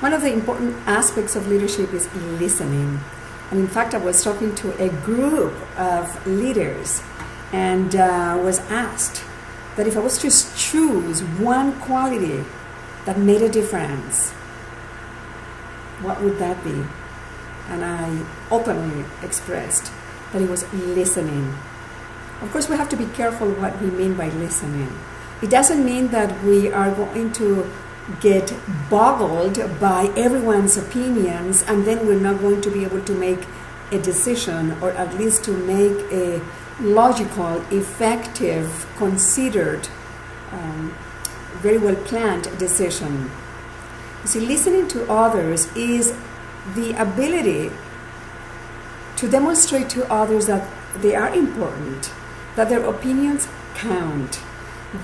One of the important aspects of leadership is listening. And in fact, I was talking to a group of leaders and was asked that if I was to choose one quality that made a difference, what would that be? And I openly expressed that it was listening. Of course, we have to be careful what we mean by listening. It doesn't mean that we are going to get boggled by everyone's opinions and then we're not going to be able to make a decision, or at least to make a logical, effective, considered, very well planned decision. You see, listening to others is the ability to demonstrate to others that they are important, that their opinions count,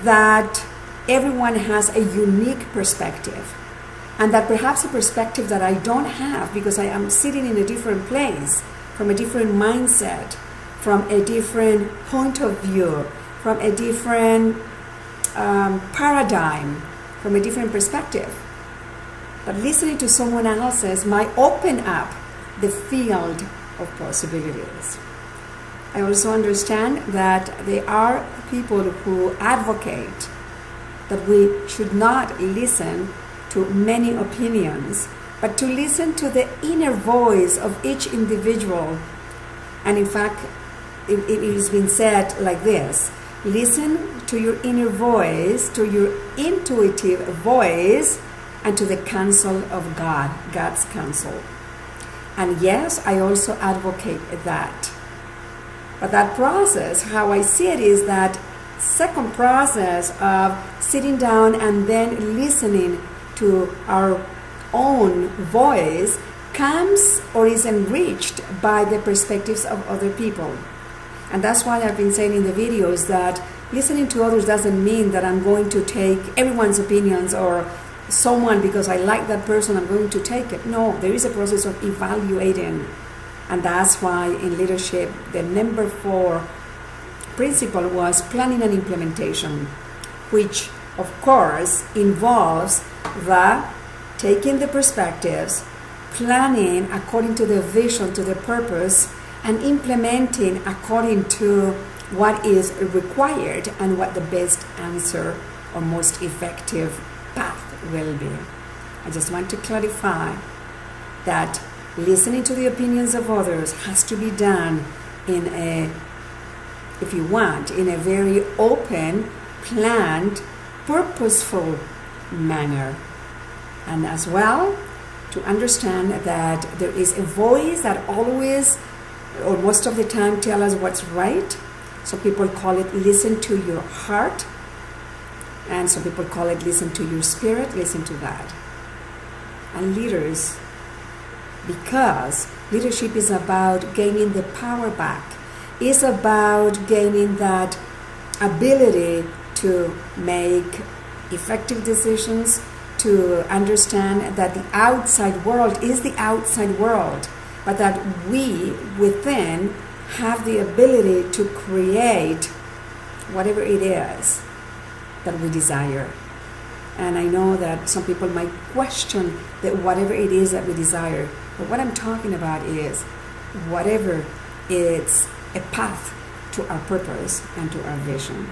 that everyone has a unique perspective, and that perhaps a perspective that I don't have because I am sitting in a different place, from a different mindset, from a different point of view, from a different paradigm, from a different perspective. But listening to someone else's might open up the field of possibilities. I also understand that there are people who advocate that we should not listen to many opinions, but to listen to the inner voice of each individual. And in fact, it has been said like this: listen to your inner voice, to your intuitive voice, and to the counsel of God, God's counsel. And yes, I also advocate that. But that process, how I see it, is that second process of sitting down and then listening to our own voice comes or is enriched by the perspectives of other people. And that's why I've been saying in the videos that listening to others doesn't mean that I'm going to take everyone's opinions, or someone, because I like that person, I'm going to take it. No, there is a process of evaluating. And that's why in leadership, the number 4 principle was planning and implementation, which of course involves the taking the perspectives, planning according to the vision, to the purpose, and implementing according to what is required and what the best answer or most effective path will be. I just want to clarify that listening to the opinions of others has to be done in a, if you want, in a very open, planned, purposeful manner. And as well, to understand that there is a voice that always, or most of the time, tell us what's right. Some people call it listen to your heart. And some people call it listen to your spirit, listen to that. And leaders, because leadership is about gaining the power back, is about gaining that ability to make effective decisions, to understand that the outside world is the outside world, but that we within have the ability to create whatever it is that we desire. And I know that some people might question that whatever it is that we desire, but what I'm talking about is whatever is a path to our purpose and to our vision.